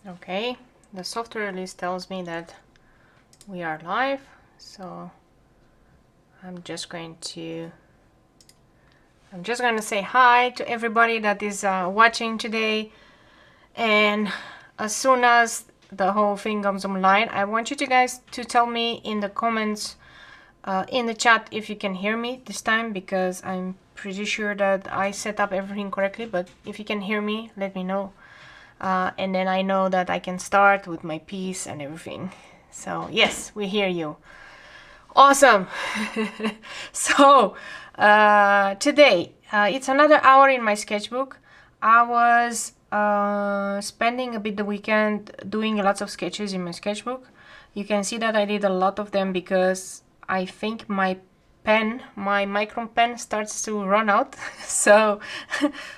Okay, the software list tells me that we are live, so I'm just going to say hi to everybody that is watching today, and as soon as the whole thing comes online, I want you guys to tell me in the comments in the chat if you can hear me this time, because I'm pretty sure that I set up everything correctly, but if you can hear me, let me know. And then I know that I can start with my piece and everything. So yes, we hear you. Awesome. So today it's another hour in my sketchbook. I was spending a bit the weekend doing lots of sketches in my sketchbook. You can see that I did a lot of them because I think my Micron pen starts to run out, so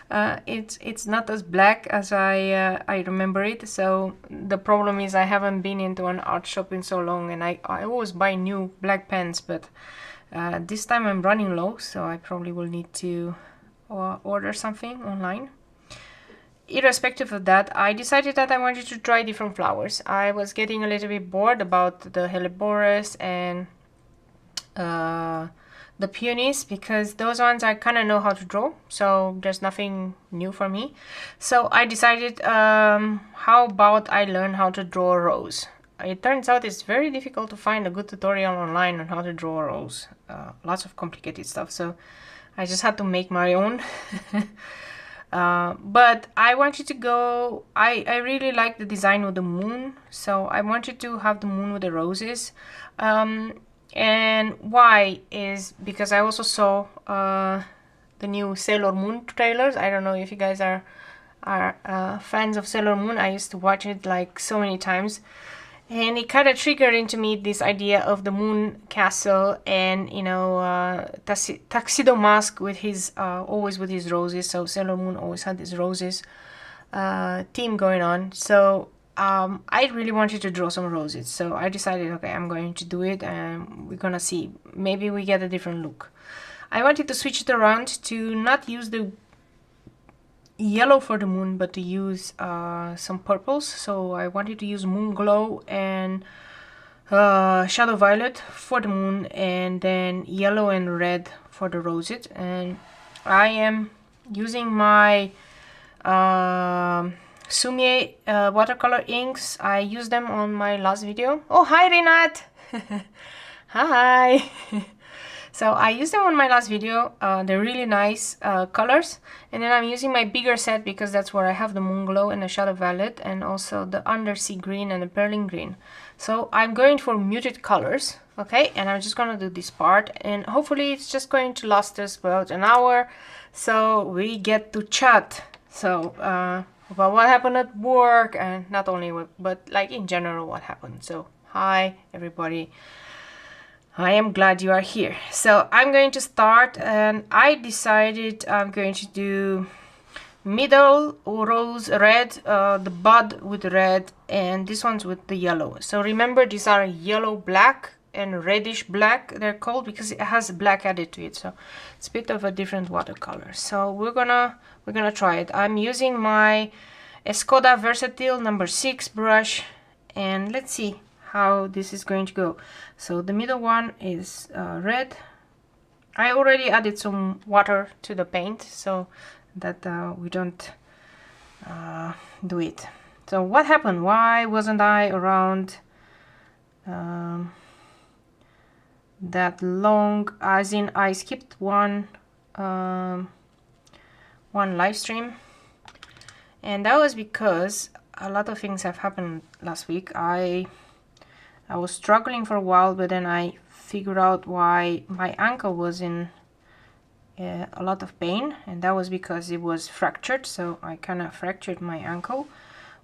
it's not as black as I remember it. So the problem is I haven't been into an art shop in so long, and I always buy new black pens, but this time I'm running low, so I probably will need to order something online. Irrespective of that, I decided that I wanted to try different flowers. I was getting a little bit bored about the Helleborus and the peonies, because those ones I kind of know how to draw, so there's nothing new for me. So I decided, how about I learn how to draw a rose. It turns out it's very difficult to find a good tutorial online on how to draw a rose. Lots of complicated stuff, so I just had to make my own. But I wanted to go, I really like the design with the moon, so I wanted to have the moon with the roses. And why is because I also saw the new Sailor Moon trailers. I don't know if you guys are fans of Sailor Moon. I used to watch it like so many times, and it kind of triggered into me this idea of the moon castle and, you know, Tuxedo Mask with his always with his roses. So Sailor Moon always had this roses theme going on. So I really wanted to draw some roses, so I decided, okay, I'm going to do it, and we're gonna see. Maybe we get a different look. I wanted to switch it around to not use the yellow for the moon, but to use some purples. So I wanted to use Moon Glow and Shadow Violet for the moon, and then yellow and red for the roses. And I am using my Sumi watercolor inks. I used them on my last video. Oh, hi Renat! Hi! So I used them on my last video. They're really nice colors. And then I'm using my bigger set because that's where I have the Moon Glow and the Shadow Violet, and also the Undersea Green and the Perlin Green. So I'm going for muted colors, okay? And I'm just gonna do this part, and hopefully it's just going to last us about an hour, so we get to chat. So about what happened at work, and not only but like in general what happened. So hi everybody, I am glad you are here. So I'm going to start, and I decided I'm going to do middle rose red, the bud with red, and this one's with the yellow. So remember, these are yellow black and reddish black, they're called, because it has black added to it. So it's a bit of a different watercolor. So we're gonna try it. I'm using my Escoda Versatil number 6 brush, and let's see how this is going to go. So the middle one is red. I already added some water to the paint so that we don't do it. So what happened? Why wasn't I around that long? As in, I skipped one live stream, and that was because a lot of things have happened last week. I was struggling for a while, but then I figured out why my ankle was in a lot of pain, and that was because it was fractured. So I kind of fractured my ankle,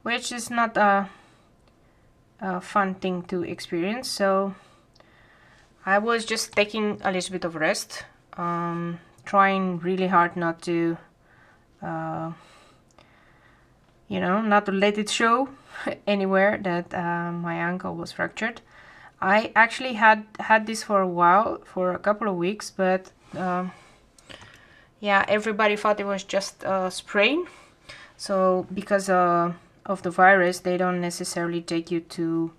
which is not a fun thing to experience. So I was just taking a little bit of rest, trying really hard not to you know, not to let it show anywhere that my ankle was fractured. I actually had this for a while, for a couple of weeks, but yeah, everybody thought it was just a sprain. So because of the virus, they don't necessarily take you to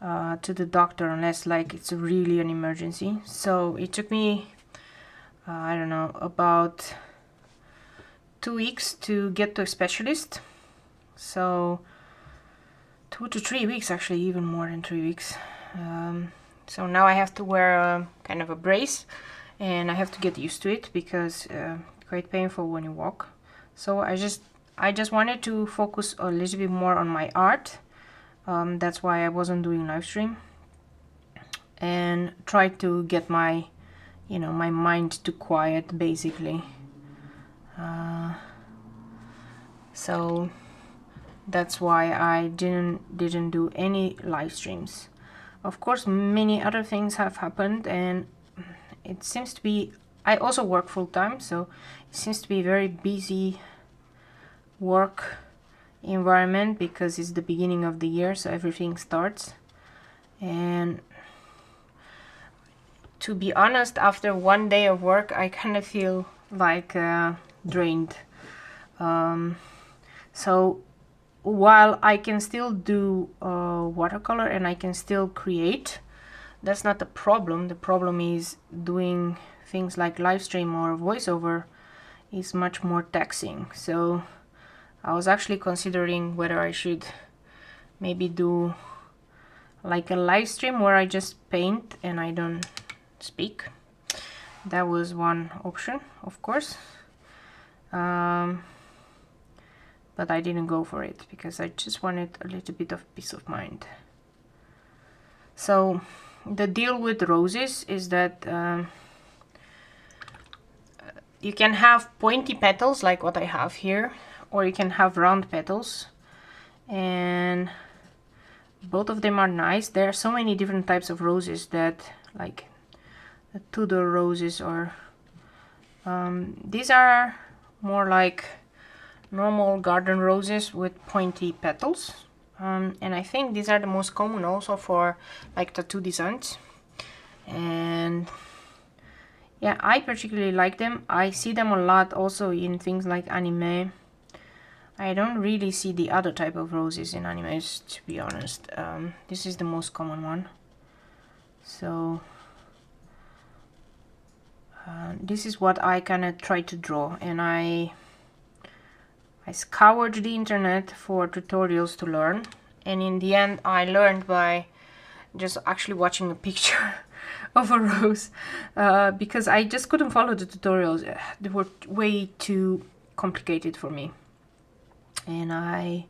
the doctor unless like it's really an emergency. So it took me I don't know, about 2 weeks to get to a specialist. So 2 to 3 weeks, actually, even more than 3 weeks. So now I have to wear a kind of a brace, and I have to get used to it because quite painful when you walk. So I just wanted to focus a little bit more on my art. That's why I wasn't doing live stream, and try to get my, you know, my mind to quiet basically. So that's why I didn't do any live streams. Of course, many other things have happened, and it seems to be, I also work full-time, so it seems to be a very busy work environment because it's the beginning of the year, so everything starts. And to be honest, after one day of work, I kind of feel like drained. So while I can still do watercolor and I can still create, that's not the problem. The problem is doing things like live stream or voiceover is much more taxing. So I was actually considering whether I should maybe do like a live stream where I just paint and I don't speak. That was one option, of course. But I didn't go for it because I just wanted a little bit of peace of mind. So the deal with roses is that you can have pointy petals like what I have here, or you can have round petals, and both of them are nice. There are so many different types of roses that, like the Tudor roses, or these are more like normal garden roses with pointy petals, and I think these are the most common also for like tattoo designs. And yeah, I particularly like them. I see them a lot also in things like anime. I don't really see the other type of roses in animes, to be honest. This is the most common one. So this is what I kind of try to draw, and I scoured the internet for tutorials to learn, and in the end I learned by just actually watching a picture of a rose, because I just couldn't follow the tutorials. They were way too complicated for me, and I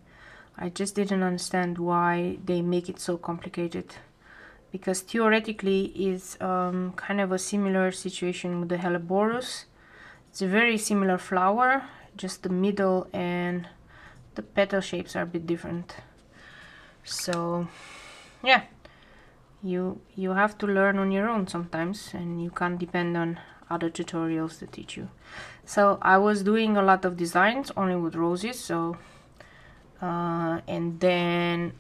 just didn't understand why they make it so complicated, because theoretically it's kind of a similar situation with the Helleborus. It's a very similar flower, just the middle and the petal shapes are a bit different. So yeah, you have to learn on your own sometimes, and you can't depend on other tutorials to teach you. So I was doing a lot of designs only with roses. So and then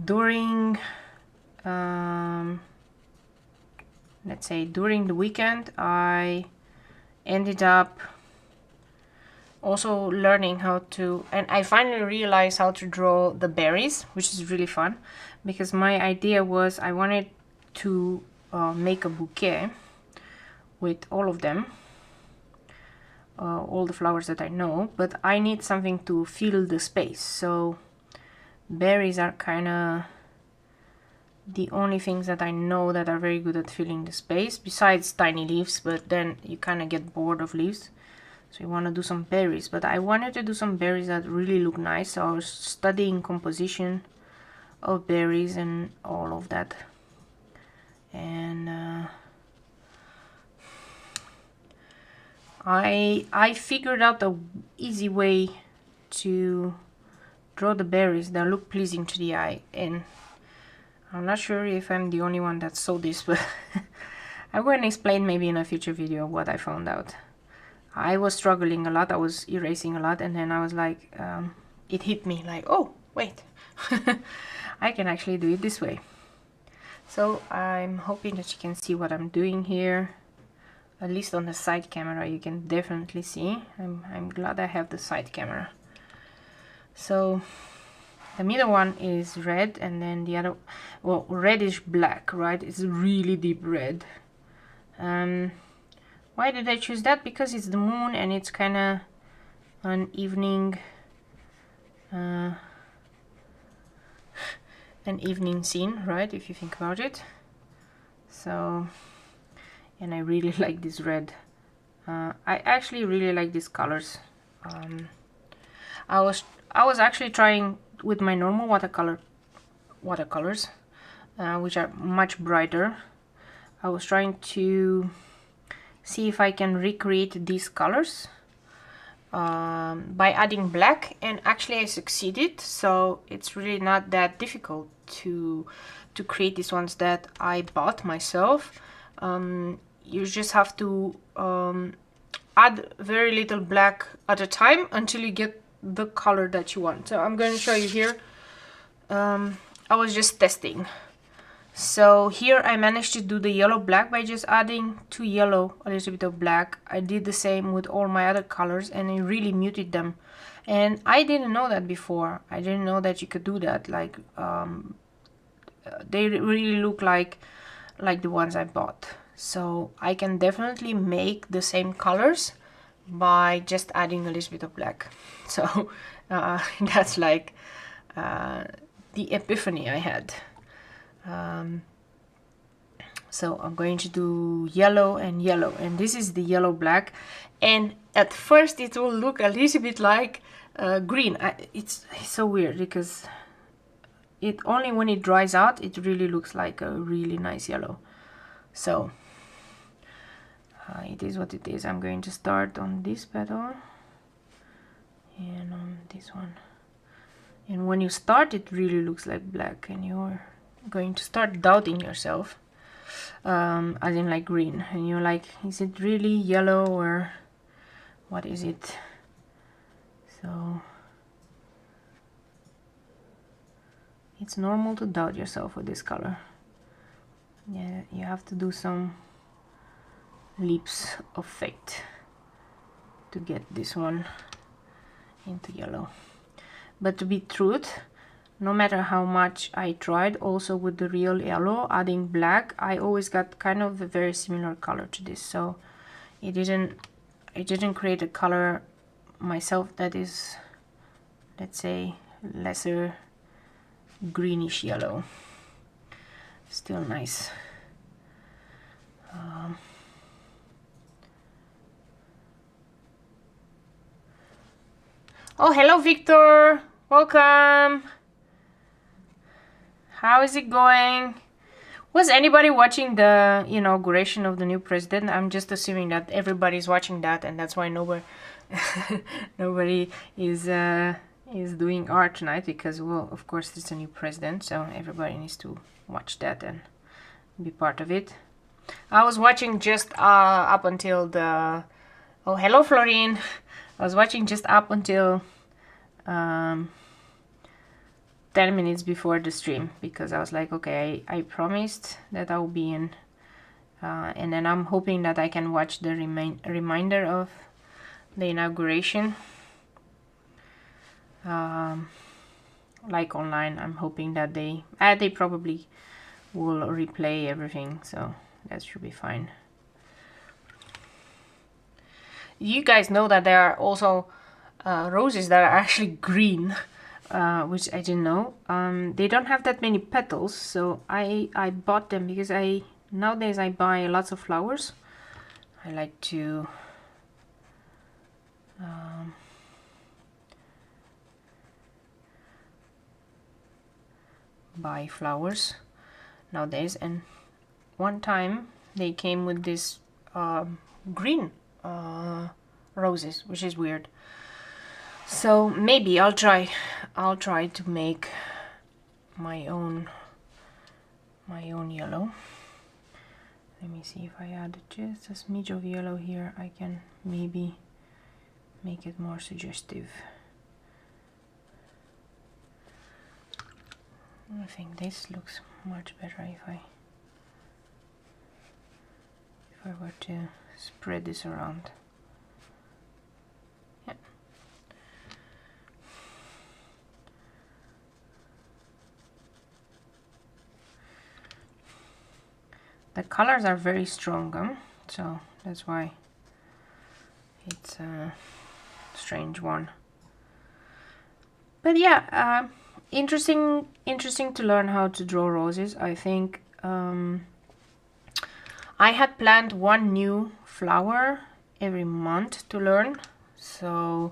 during let's say during the weekend, I ended up also learning how to, and I finally realized how to draw the berries, which is really fun, because my idea was I wanted to make a bouquet with all of them, all the flowers that I know, but I need something to fill the space. So berries are kind of the only things that I know that are very good at filling the space, besides tiny leaves, but then you kind of get bored of leaves. So you want to do some berries, but I wanted to do some berries that really look nice. So I was studying composition of berries and all of that. And I figured out a easy way to draw the berries that look pleasing to the eye, and I'm not sure if I'm the only one that saw this, but I'm going to explain maybe in a future video what I found out. I was struggling a lot, I was erasing a lot, and then I was like, it hit me like, oh, wait, I can actually do it this way. So I'm hoping that you can see what I'm doing here. At least on the side camera you can definitely see. I'm glad I have the side camera. So the middle one is red, and then the other, well, reddish black, right? It's really deep red. Why did I choose that? Because it's the moon and it's kind of an evening scene, right? If you think about it. So, and I really like this red. I actually really like these colors. I was actually trying with my normal watercolors, which are much brighter. I was trying to see if I can recreate these colors by adding black, and actually I succeeded. So it's really not that difficult to create these ones that I bought myself. You just have to add very little black at a time until you get the color that you want. So I'm going to show you here. I was just testing. So here I managed to do the yellow black by just adding to yellow a little bit of black. I did the same with all my other colors, and I really muted them. And I didn't know that before. I didn't know that you could do that. Like they really look like the ones I bought. So I can definitely make the same colors by just adding a little bit of black. So that's like the epiphany I had. So I'm going to do yellow and yellow, and this is the yellow black, and at first it will look a little bit like green. It's so weird because it only when it dries out it really looks like a really nice yellow. So it is what it is. I'm going to start on this petal and on this one, and when you start it really looks like black, and you're going to start doubting yourself, as in like green, and you're like, is it really yellow or what is it? So it's normal to doubt yourself with this color. Yeah, you have to do some leaps of faith to get this one into yellow. But to be truth, no matter how much I tried also with the real yellow, adding black, I always got kind of a very similar color to this. So it didn't create a color myself that is, let's say, lesser greenish yellow. Still nice. Oh, hello Victor, welcome. How is it going? Was anybody watching the inauguration of the new president? I'm just assuming that everybody's watching that, and that's why nobody is doing art tonight, because, well, of course it's a new president, so everybody needs to watch that and be part of it. I was watching just up until the... Oh, hello Florine. I was watching just up until 10 minutes before the stream, because I was like, okay, I promised that I'll be in, and then I'm hoping that I can watch the reminder of the inauguration, like online. I'm hoping that they probably will replay everything, so that should be fine. You guys know that there are also roses that are actually green, which I didn't know. They don't have that many petals, so I bought them because nowadays I buy lots of flowers. I like to buy flowers nowadays, and one time they came with this green roses, which is weird. So maybe I'll try to make my own yellow. Let me see if I add just a smidge of yellow here, I can maybe make it more suggestive. I think this looks much better if I were to spread this around. Yeah. The colors are very strong, so that's why it's a strange one. But yeah, interesting to learn how to draw roses. I think I had planned one new flower every month to learn, so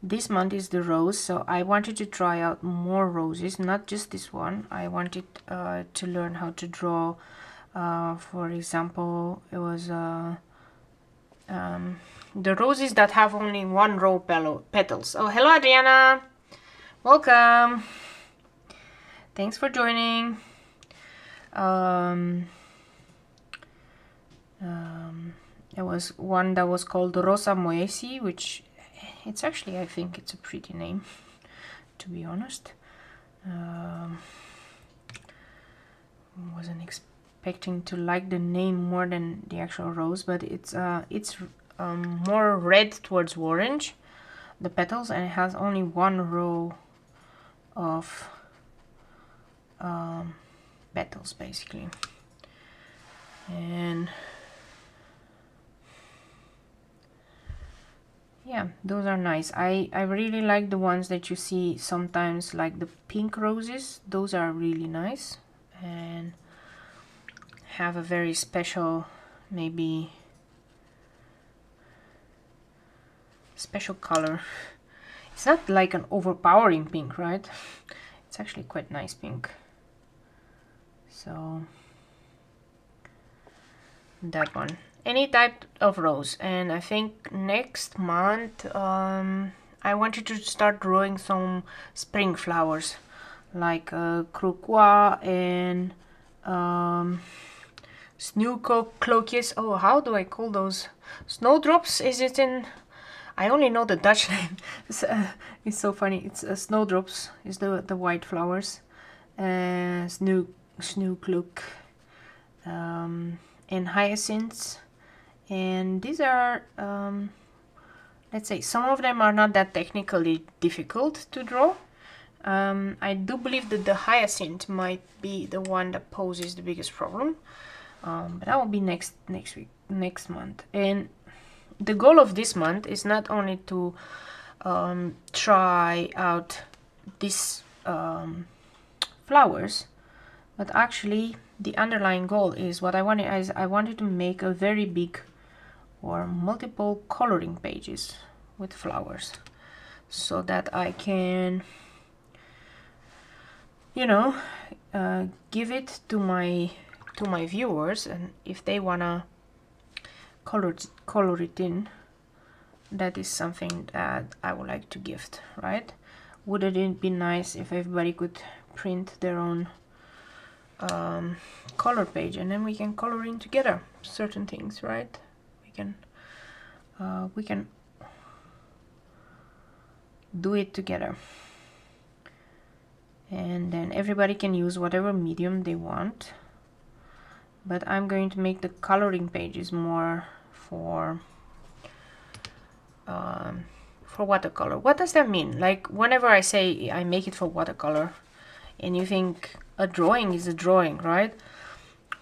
this month is the rose, so I wanted to try out more roses, not just this one. I wanted to learn how to draw, for example, it was the roses that have only one row petals. Oh, hello Adriana, welcome, thanks for joining. There was one that was called Rosa Moesi, which it's actually, I think it's a pretty name, to be honest. Wasn't expecting to like the name more than the actual rose, but it's more red towards orange, the petals, and it has only one row of petals basically. And yeah, those are nice. I really like the ones that you see sometimes, like the pink roses. Those are really nice and have a very special, maybe special color. It's not like an overpowering pink, right? It's actually quite nice pink. So that one, any type of rose. And I think next month I wanted to start drawing some spring flowers, like crocus and sneeuwklokjes. Oh, how do I call those? Snowdrops, is it in? I only know the Dutch name. It's so funny. It's snowdrops is the white flowers. Sneeuwklok, and hyacinths. And these are, let's say, some of them are not that technically difficult to draw. I do believe that the hyacinth might be the one that poses the biggest problem. But that will be next month. And the goal of this month is not only to try out these flowers, but actually the underlying goal is what I wanted is I wanted to make a very big or multiple coloring pages with flowers, so that I can, you know, give it to my viewers, and if they wanna color it in, that is something that I would like to gift, right? Wouldn't it be nice if everybody could print their own color page, and then we can color in together certain things, right? We can do it together, and then everybody can use whatever medium they want. But I'm going to make the coloring pages more for watercolor. What does that mean? Like, whenever I say I make it for watercolor, and you think a drawing is a drawing, right?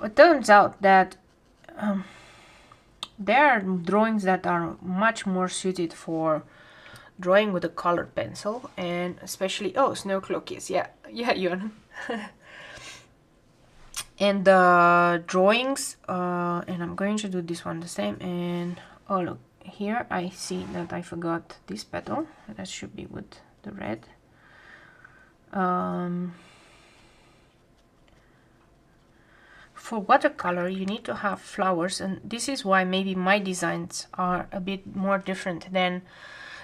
It turns out that there are drawings that are much more suited for drawing with a colored pencil, and especially, oh, sneeuwklokjes, yeah, Johan. And the drawings, and I'm going to do this one the same. And oh, look here, I see that I forgot this petal. That should be with the red. For watercolor, you need to have flowers, and this is why maybe my designs are a bit more different than,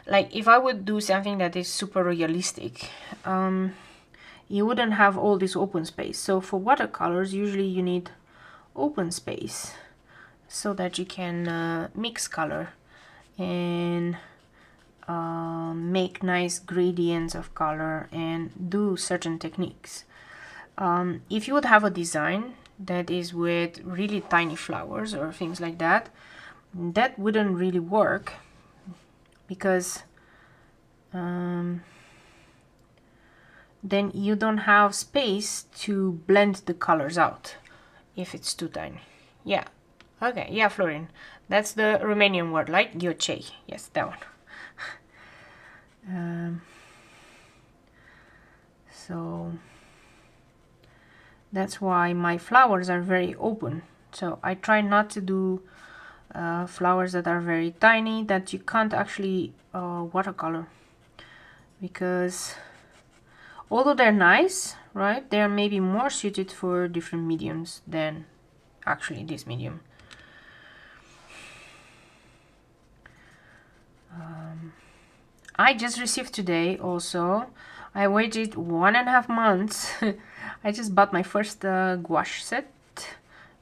like, if I would do something that is super realistic, you wouldn't have all this open space. So for watercolors, usually you need open space so that you can mix color and make nice gradients of color and do certain techniques. If you would have a design that is with really tiny flowers or things like that, that wouldn't really work, because then you don't have space to blend the colors out if it's too tiny. Yeah, okay, yeah, Florian, that's the Romanian word, like ghiocei. Yes, that one. So that's why my flowers are very open. So I try not to do flowers that are very tiny, that you can't actually watercolor, because although they're nice, right, they're maybe more suited for different mediums than actually this medium. I just received today also, I waited 1.5 months. I just bought my first gouache set,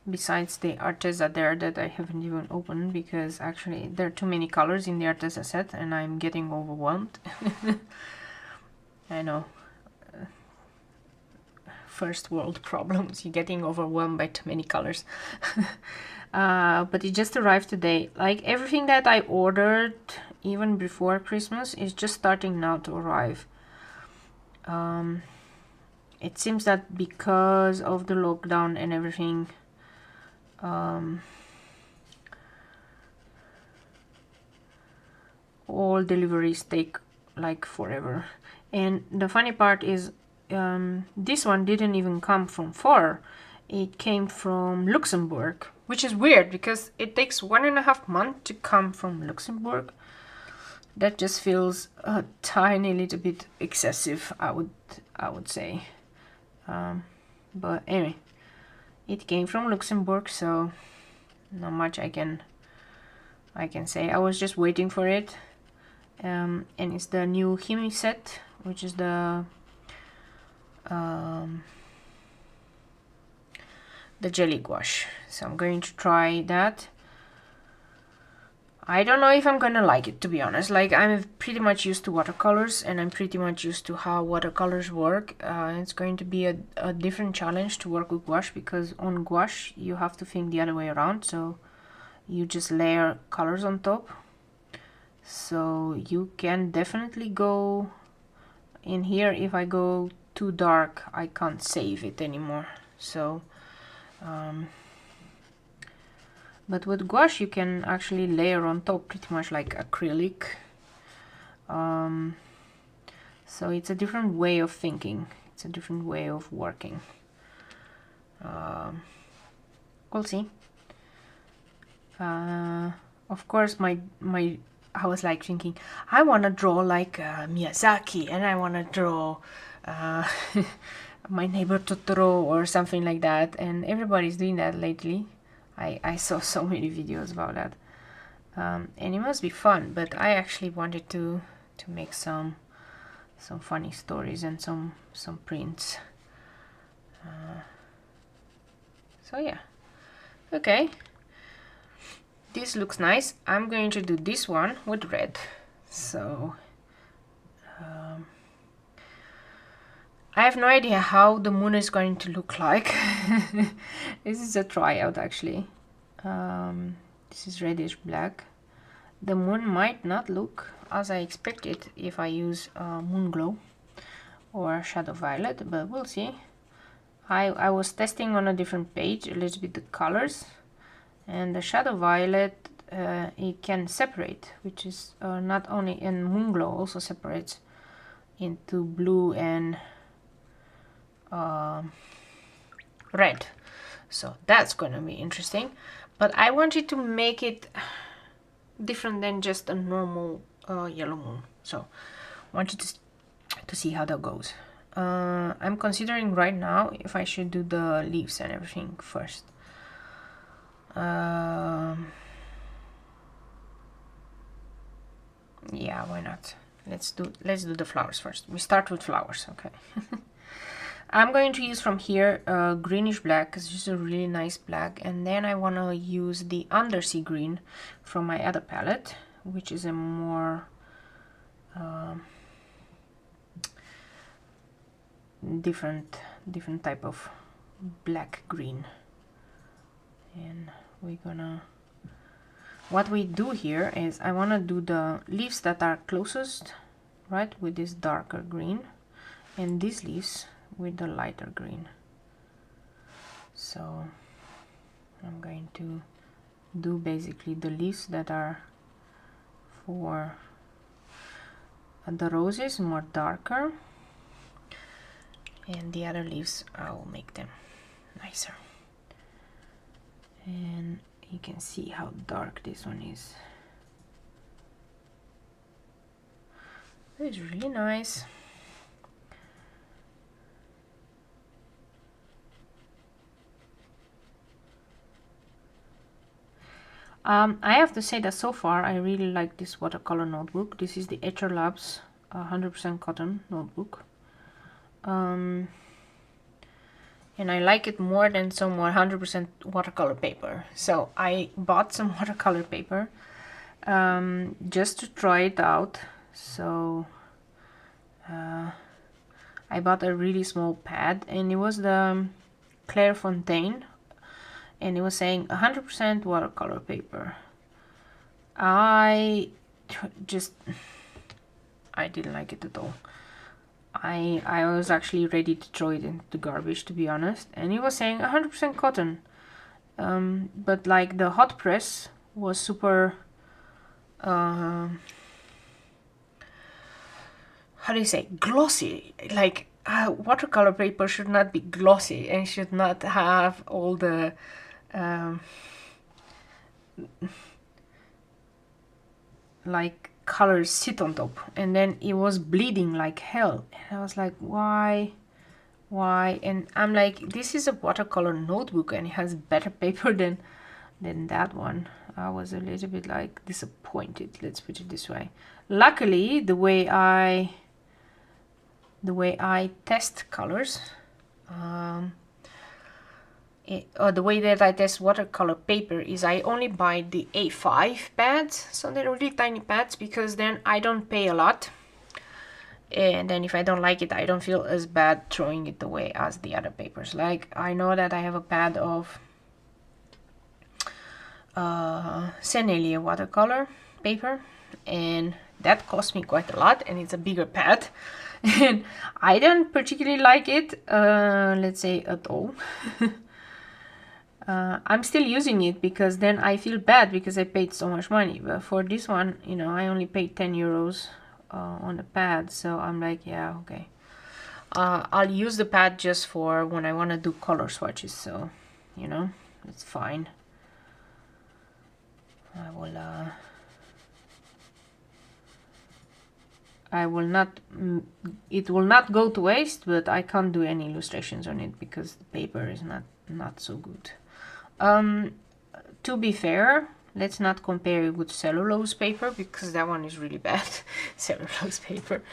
besides the Arteza there that I haven't even opened, because actually there are too many colors in the Arteza set and I'm getting overwhelmed. I know. First world problems, you're getting overwhelmed by too many colors. But it just arrived today. Like everything that I ordered even before Christmas is just starting now to arrive. It seems that because of the lockdown and everything, all deliveries take like forever. And the funny part is, this one didn't even come from far. It came from Luxembourg, which is weird because it takes 1.5 months to come from Luxembourg. That just feels a tiny little bit excessive, I would say. But anyway, it came from Luxembourg, so not much I can say. I was just waiting for it. And it's the new Himi set, which is the jelly gouache. So I'm going to try that. I don't know if I'm gonna like it, to be honest. Like, I'm pretty much used to watercolors and I'm pretty much used to how watercolors work. It's going to be a different challenge to work with gouache, because on gouache you have to think the other way around. So you just layer colors on top. So you can definitely go in here. If I go too dark, I can't save it anymore. So but with gouache you can actually layer on top pretty much like acrylic. So it's a different way of thinking, it's a different way of working. We'll see. Of course I was like thinking, I want to draw like Miyazaki, and I want to draw My Neighbor Totoro or something like that, and everybody's doing that lately. I saw so many videos about that, and it must be fun. But I actually wanted to make some funny stories and some prints. So yeah, okay. This looks nice. I'm going to do this one with red. So I have no idea how the moon is going to look like. This is a tryout actually. This is reddish black. The moon might not look as I expected if I use moon glow or shadow violet, but we'll see. I was testing on a different page a little bit the colors, and the shadow violet it can separate, which is not only in moon glow, also separates into blue and red. So that's gonna be interesting, but I wanted to make it different than just a normal yellow moon. So I wanted to see how that goes. I'm considering right now if I should do the leaves and everything first. Yeah, why not? Let's do the flowers first. We start with flowers, okay? I'm going to use from here greenish black, because it's a really nice black, and then I want to use the undersea green from my other palette, which is a more different type of black green. And we're gonna, what we do here is I want to do the leaves that are closest, right, with this darker green, and these leaves with the lighter green. So I'm going to do basically the leaves that are for the roses, more darker, and the other leaves I will make them nicer. And you can see how dark this one is. It's really nice. I have to say that so far I really like this watercolor notebook. This is the Etcher Labs 100% cotton notebook. And I like it more than some 100% watercolor paper. So I bought some watercolor paper just to try it out. So I bought a really small pad, and it was the Clairefontaine, and it was saying 100% watercolor paper. I didn't like it at all. I was actually ready to throw it into the garbage, to be honest. And it was saying 100% cotton, but like the hot press was super how do you say, glossy. Like watercolor paper should not be glossy and should not have all the like colors sit on top, and then it was bleeding like hell, and I was like, why? And I'm like, this is a watercolor notebook and it has better paper than that one. I was a little bit like disappointed, let's put it this way. Luckily, the way I test colors, or the way that I test watercolor paper is I only buy the A5 pads, so they're really tiny pads, because then I don't pay a lot, and then if I don't like it, I don't feel as bad throwing it away as the other papers. Like, I know that I have a pad of Sennelier watercolor paper, and that cost me quite a lot, and it's a bigger pad, and I don't particularly like it, let's say, at all. I'm still using it because then I feel bad because I paid so much money. But for this one, you know, I only paid 10 euros on the pad, so I'm like, yeah, okay. I'll use the pad just for when I want to do color swatches, so, you know, it's fine. I will not, it will not go to waste, but I can't do any illustrations on it because the paper is not so good. To be fair, let's not compare it with cellulose paper, because that one is really bad. Cellulose paper,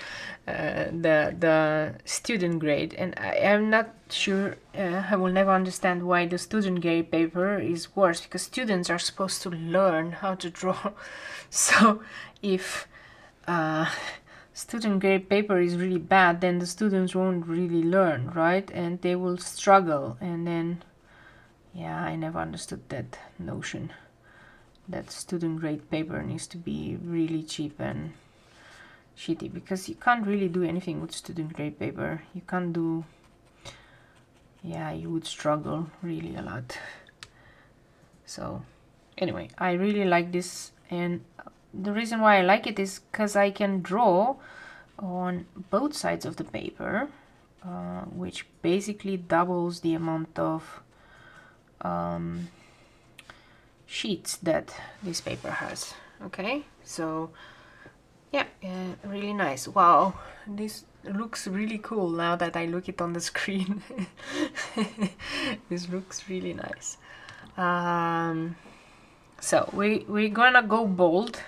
the student grade, and I am not sure, I will never understand why the student grade paper is worse, because students are supposed to learn how to draw. So if student grade paper is really bad, then the students won't really learn, right? And they will struggle, and then yeah, I never understood that notion that student grade paper needs to be really cheap and shitty, because you can't really do anything with student grade paper. You can't do, yeah, you would struggle really a lot. So anyway, I really like this, and the reason why I like it is because I can draw on both sides of the paper, which basically doubles the amount of sheets that this paper has. Okay, so yeah, really nice. Wow, this looks really cool now that I look it on the screen. This looks really nice. So we're gonna go bold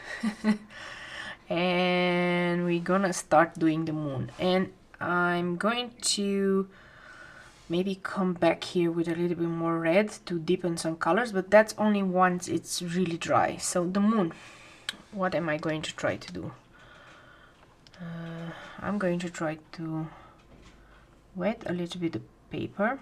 and we're gonna start doing the moon, and I'm going to maybe come back here with a little bit more red to deepen some colors, but that's only once it's really dry. So the moon, what am I going to try to do? I'm going to try to wet a little bit of paper,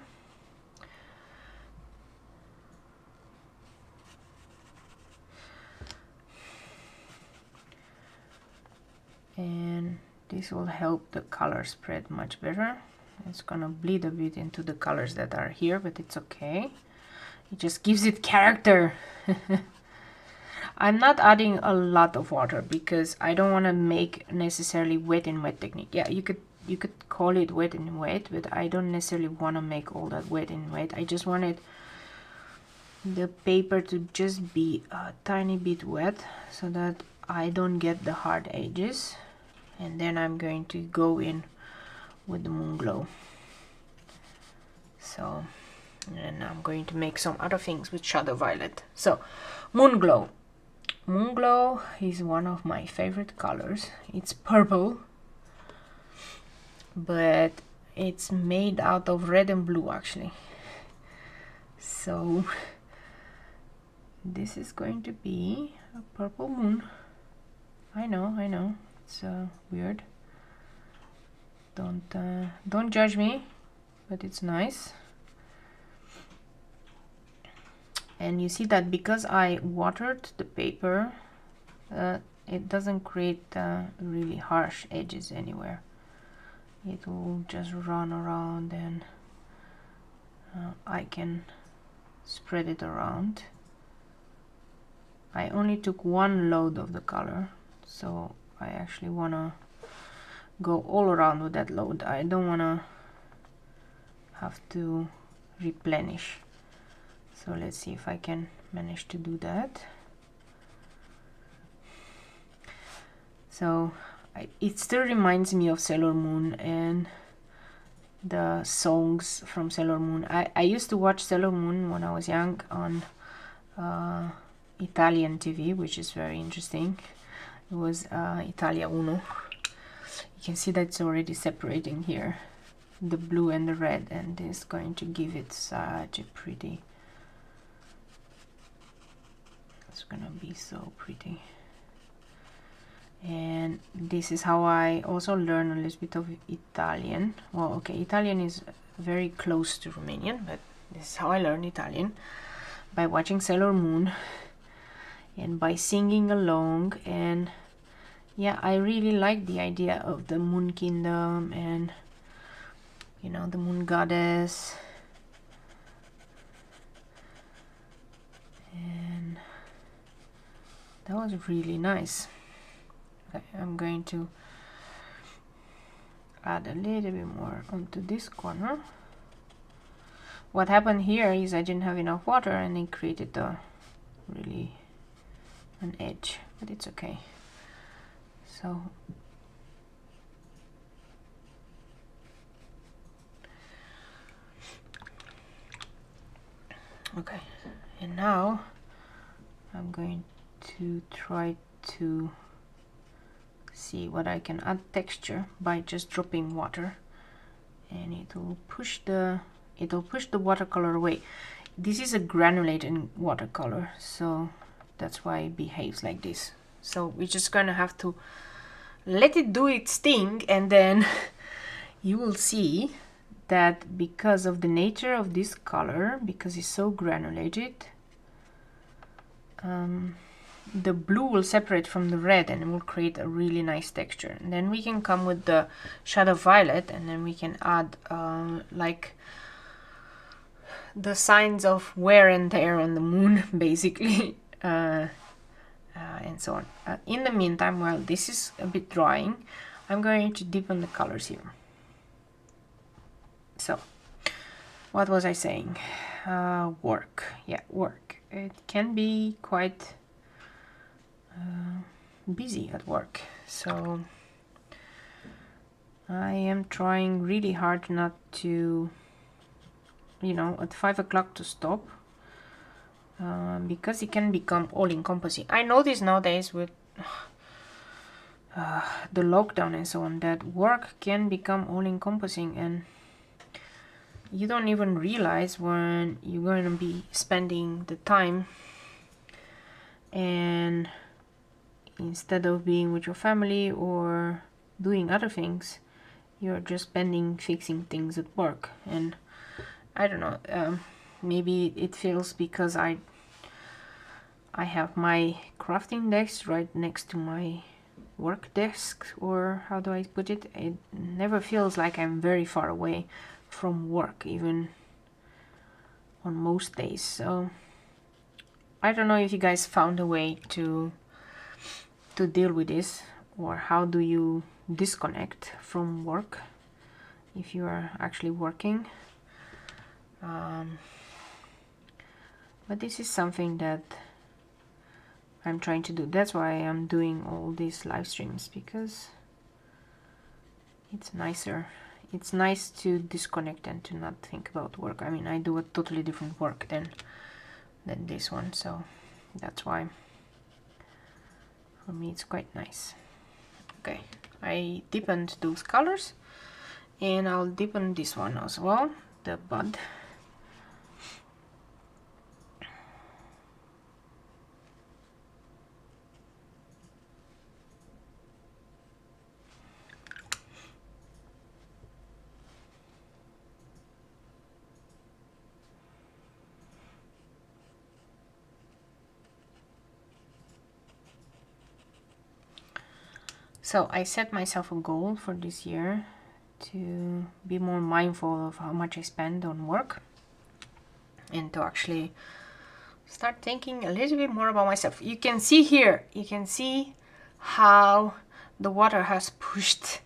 This will help the color spread much better. It's gonna bleed a bit into the colors that are here, but it's okay. It just gives it character. I'm not adding a lot of water because I don't want to make necessarily wet in wet technique. Yeah, you could call it wet in wet, but I don't necessarily want to make all that wet in wet. I just wanted the paper to just be a tiny bit wet so that I don't get the hard edges. And then I'm going to go in with the moon glow. So, and I'm going to make some other things with shadow violet. So, moon glow. Moon glow is one of my favorite colors. It's purple, but it's made out of red and blue actually. So this is going to be a purple moon. I know, it's weird. Don't judge me, but it's nice. And you see that because I watered the paper, it doesn't create really harsh edges anywhere. It will just run around and I can spread it around. I only took one load of the color, so I actually want to go all around with that load. I don't want to have to replenish. So let's see if I can manage to do that. So it still reminds me of Sailor Moon and the songs from Sailor Moon. I used to watch Sailor Moon when I was young on Italian TV, which is very interesting. It was Italia Uno. You can see that it's already separating here, the blue and the red, and this is going to give it such a pretty. It's gonna be so pretty. And this is how I also learn a little bit of Italian. Well, okay, Italian is very close to Romanian, but this is how I learn Italian, by watching Sailor Moon and by singing along. And yeah, I really like the idea of the Moon Kingdom and, you know, the Moon Goddess. And that was really nice. Okay, I'm going to add a little bit more onto this corner. What happened here is I didn't have enough water and it created really an edge, but it's okay. So okay, and now I'm going to try to see what I can add texture by just dropping water, and it'll push the watercolor away. This is a granulated watercolor, so that's why it behaves like this. So we're just gonna have to let it do its thing, and then you will see that because of the nature of this color, because it's so granulated, the blue will separate from the red and it will create a really nice texture. And then we can come with the shadow violet, and then we can add like the signs of wear and tear on the moon, basically, and so on. In the meantime, while this is a bit drying, I'm going to deepen the colors here. So what was I saying? Work. Yeah, work. It can be quite busy at work, so I am trying really hard not to, you know, at 5 o'clock to stop, because it can become all-encompassing. I know this nowadays with the lockdown and so on, that work can become all-encompassing, and you don't even realize when you're going to be spending the time, and instead of being with your family or doing other things, you're just spending fixing things at work. And I don't know, maybe it feels because I have my crafting desk right next to my work desk, or how do I put it? It never feels like I'm very far away from work, even on most days. So I don't know if you guys found a way to deal with this, or how do you disconnect from work if you are actually working. But this is something that I'm trying to do. That's why I'm doing all these live streams, because it's nicer. It's nice to disconnect and to not think about work. I mean, I do a totally different work than this one, so that's why for me it's quite nice. Okay, I deepened those colors, and I'll deepen this one as well, the bud. So I set myself a goal for this year to be more mindful of how much I spend on work, and to actually start thinking a little bit more about myself. You can see here, you can see how the water has pushed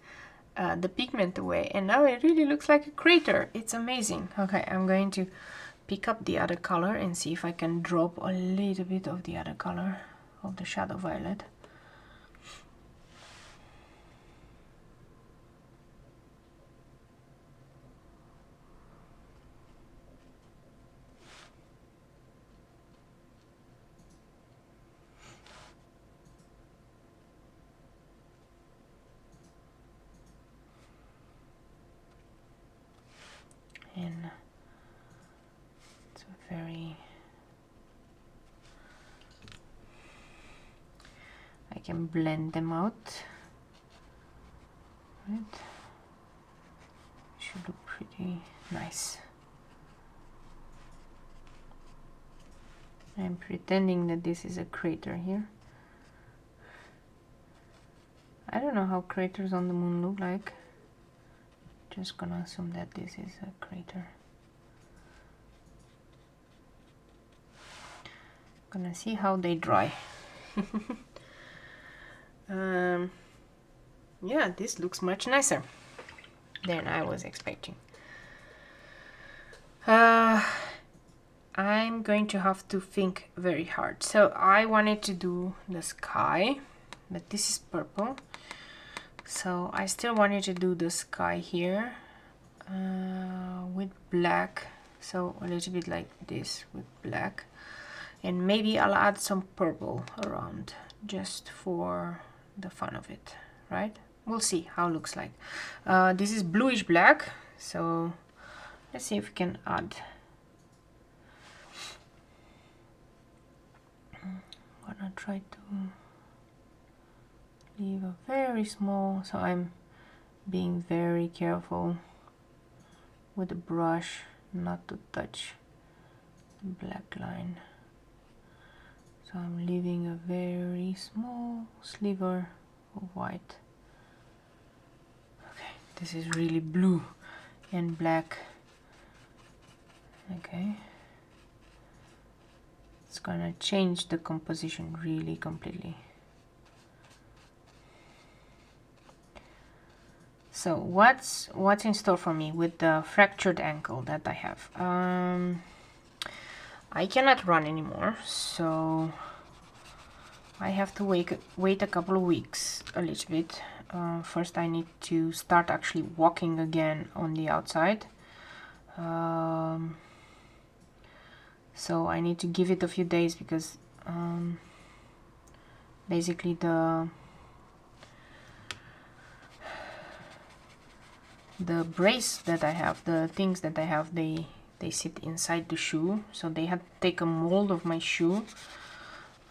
the pigment away, and now it really looks like a crater. It's amazing. Okay, I'm going to pick up the other color and see if I can drop a little bit of the other color of the shadow violet. And it's a very, I can blend them out, right? Should look pretty nice. I'm pretending that this is a crater here. I don't know how craters on the moon look like. Just gonna assume that this is a crater. Gonna see how they dry. Yeah, this looks much nicer than I was expecting. I'm going to have to think very hard. So I wanted to do the sky, but this is purple. So I still wanted to do the sky here with black, so a little bit like this with black, and maybe I'll add some purple around just for the fun of it, right? We'll see how it looks like. This is bluish black, so let's see if we can add. I'm gonna try to leave a very small, so I'm being very careful with the brush not to touch the black line. So I'm leaving a very small sliver of white. Okay, this is really blue and black. Okay, it's gonna change the composition really completely. So what's in store for me with the fractured ankle that I have? I cannot run anymore, so I have to wait a couple of weeks, a little bit. First I need to start actually walking again on the outside. So I need to give it a few days, because basically the brace that I have, the things that I have, they sit inside the shoe, so they had to take a mold of my shoe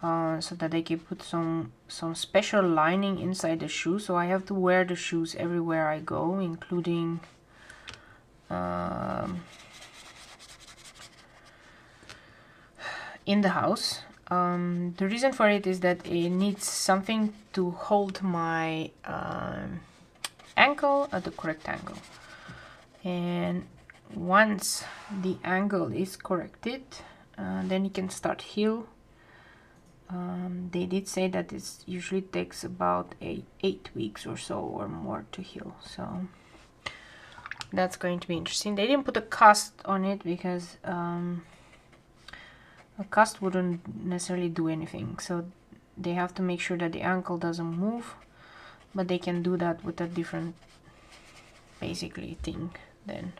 so that they can put some special lining inside the shoe. So I have to wear the shoes everywhere I go, including in the house. The reason for it is that it needs something to hold my ankle at the correct angle. And once the angle is corrected, then you can start heal. They did say that it usually takes about 8 weeks or so or more to heal, so that's going to be interesting. They didn't put a cast on it because a cast wouldn't necessarily do anything, so they have to make sure that the ankle doesn't move, but they can do that with a different basically thing than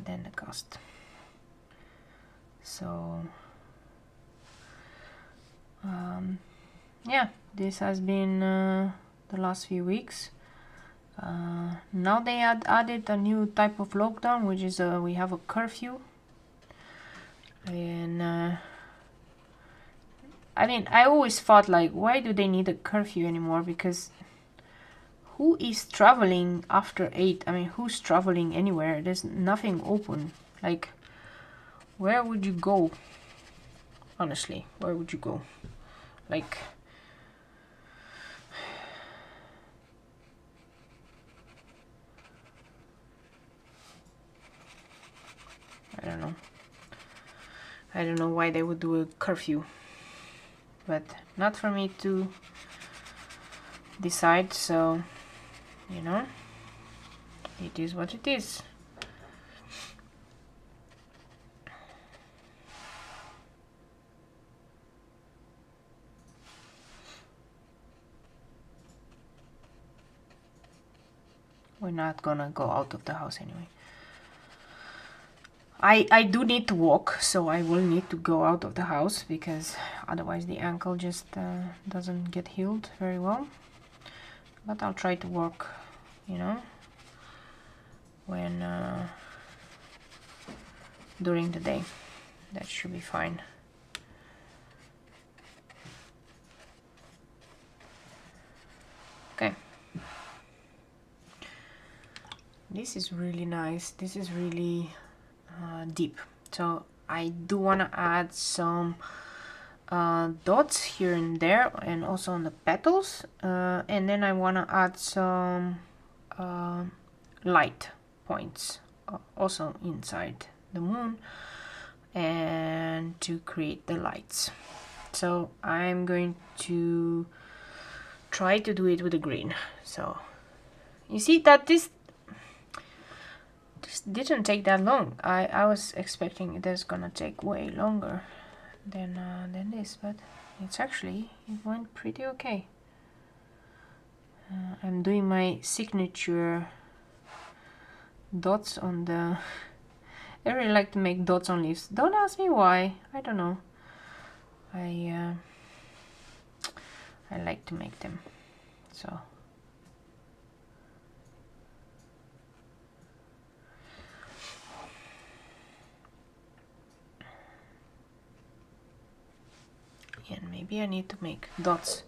the cast. So yeah, this has been the last few weeks. Now they added a new type of lockdown, which is we have a curfew. And I mean, I always thought, like, why do they need a curfew anymore? Because who is traveling after 8? I mean, who's traveling anywhere? There's nothing open. Like, where would you go? Honestly, where would you go? Like, I don't know. I don't know why they would do a curfew, but not for me to decide, so, you know, it is what it is. We're not gonna go out of the house anyway. I do need to walk, so I will need to go out of the house because otherwise the ankle just doesn't get healed very well. But I'll try to walk, you know, when during the day. That should be fine. Okay. This is really nice. This is really deep, so I do want to add some dots here and there, and also on the petals, and then I want to add some light points also inside the moon, and to create the lights. So I'm going to try to do it with a green. So you see that this didn't take that long. I was expecting it is gonna take way longer than this, but it went pretty okay. I'm doing my signature dots on the... I really like to make dots on leaves. Don't ask me why. I don't know. I like to make them. So and maybe I need to make dots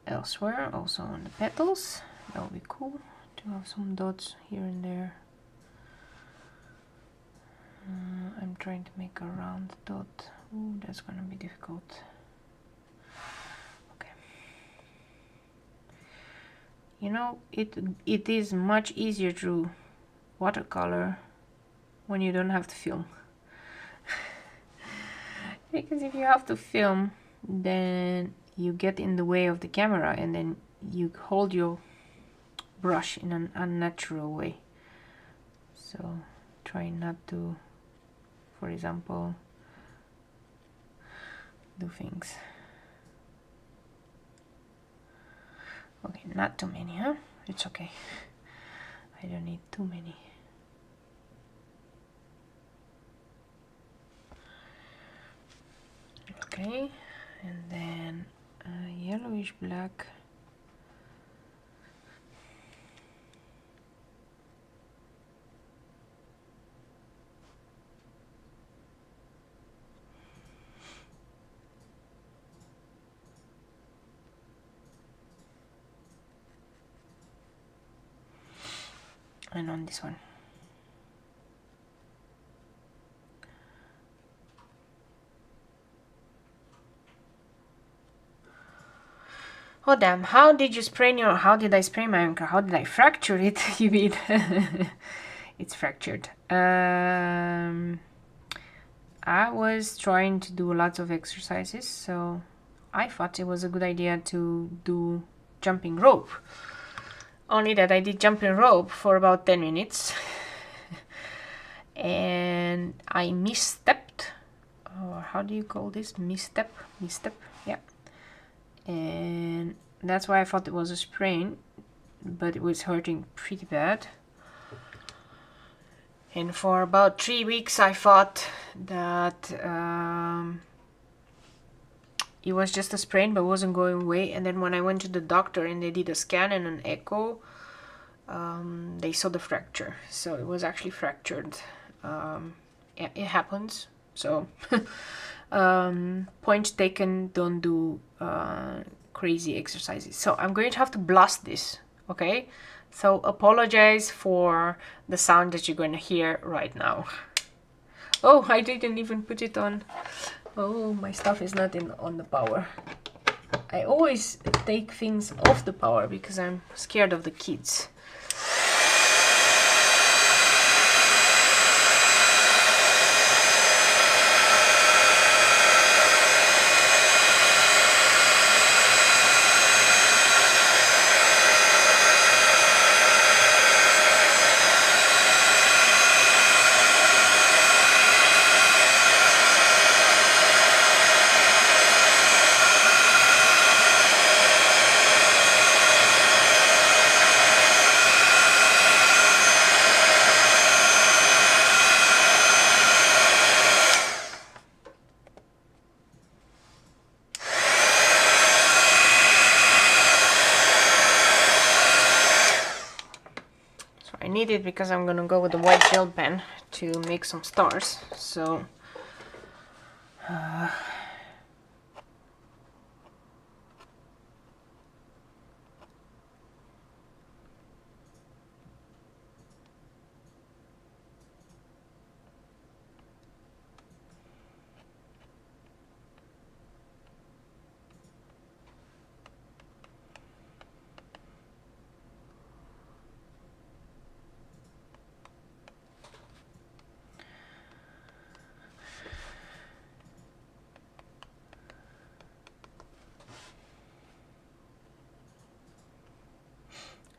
elsewhere, also on the petals. That would be cool to have some dots here and there. I'm trying to make a round dot. Ooh, that's gonna be difficult. Okay. You know, it is much easier to watercolor when you don't have to film. Because if you have to film, then you get in the way of the camera, and then you hold your brush in an unnatural way. So try not to, for example, do things. Okay, not too many, huh? It's okay. I don't need too many. Okay, and then yellowish black. And on this one. Oh damn, how did you sprain your... How did I sprain my ankle? How did I fracture it? You mean? It's fractured. I was trying to do lots of exercises, so I thought it was a good idea to do jumping rope. Only that I did jumping rope for about 10 minutes. And I misstepped. Or how do you call this? Misstep? Misstep, yeah. And that's why I thought it was a sprain, but it was hurting pretty bad. And for about 3 weeks I thought that it was just a sprain but wasn't going away. And then when I went to the doctor and they did a scan and an echo, they saw the fracture. So it was actually fractured. It happens. So point taken, don't do crazy exercises. So I'm going to have to blast this, okay? So apologize for the sound that you're going to hear right now. Oh, I didn't even put it on. Oh, my stuff is not on the power. I always take things off the power because I'm scared of the kids. I need it because I'm gonna go with the white gel pen to make some stars. So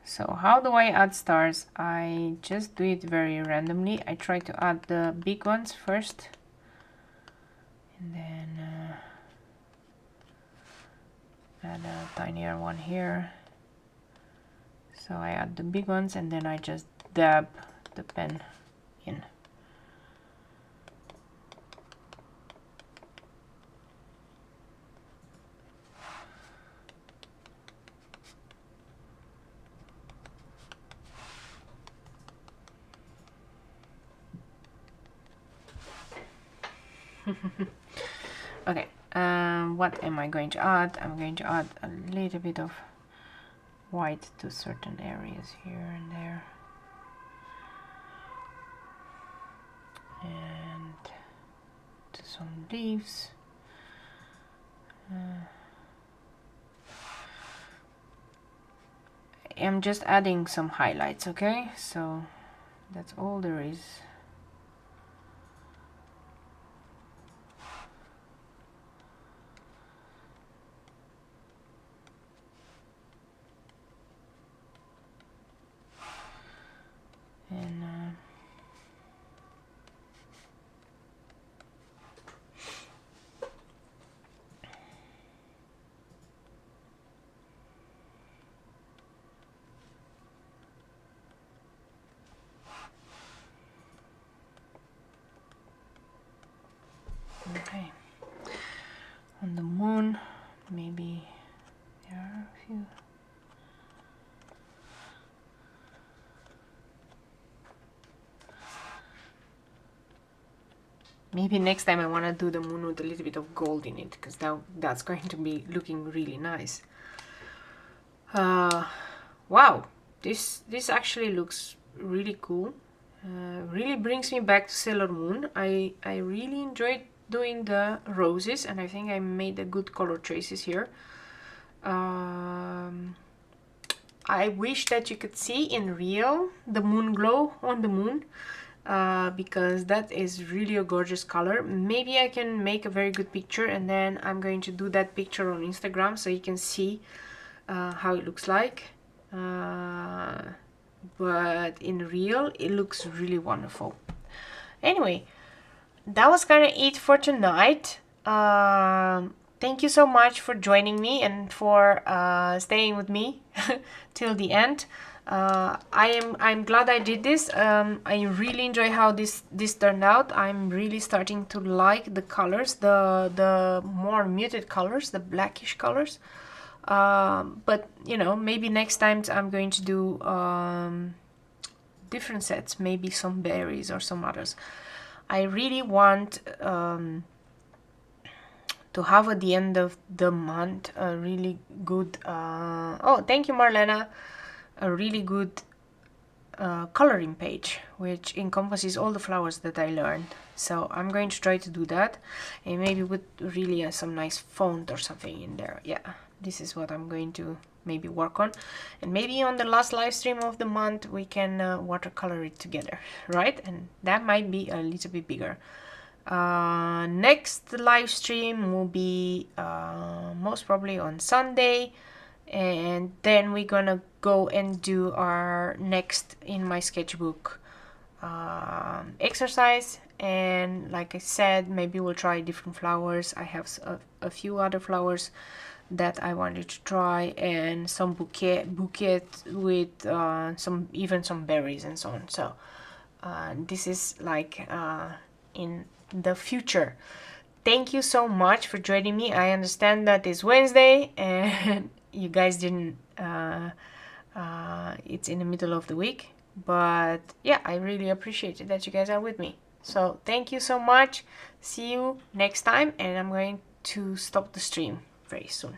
So how do I add stars? I just do it very randomly. I try to add the big ones first, and then add a tinier one here. So I add the big ones and then I just dab the pen in. Okay, what am I going to add? I'm going to add a little bit of white to certain areas here and there, and to some leaves. I'm just adding some highlights, okay? So that's all there is. And okay, on the moon, maybe there are a few. Maybe next time I want to do the moon with a little bit of gold in it, because that's going to be looking really nice. Wow, this actually looks really cool. Really brings me back to Sailor Moon. I really enjoyed doing the roses, and I think I made the good color choices here. I wish that you could see in real the moon glow on the moon, because that is really a gorgeous color. Maybe I can make a very good picture, and then I'm going to do that picture on Instagram so you can see how it looks like. But in real it looks really wonderful. Anyway, that was kind of it for tonight. Thank you so much for joining me and for staying with me till the end. I'm glad I did this. I really enjoy how this turned out. I'm really starting to like the colors, the more muted colors, the blackish colors. But you know, maybe next time I'm going to do different sets, maybe some berries or some others. I really want to have at the end of the month a really good oh, thank you Marlena, a really good coloring page which encompasses all the flowers that I learned. So I'm going to try to do that, and maybe with really some nice font or something in there. Yeah, this is what I'm going to maybe work on, and maybe on the last live stream of the month we can watercolor it together, right? And that might be a little bit bigger. Next live stream will be most probably on Sunday, and then we're gonna go and do our next in my sketchbook exercise. And like I said, maybe we'll try different flowers. I have a few other flowers that I wanted to try, and some bouquet with even some berries and so on. So this is like in the future. Thank you so much for joining me. I understand that it's Wednesday and you guys didn't it's in the middle of the week, but yeah, I really appreciate it that you guys are with me. So thank you so much. See you next time, and I'm going to stop the stream very soon.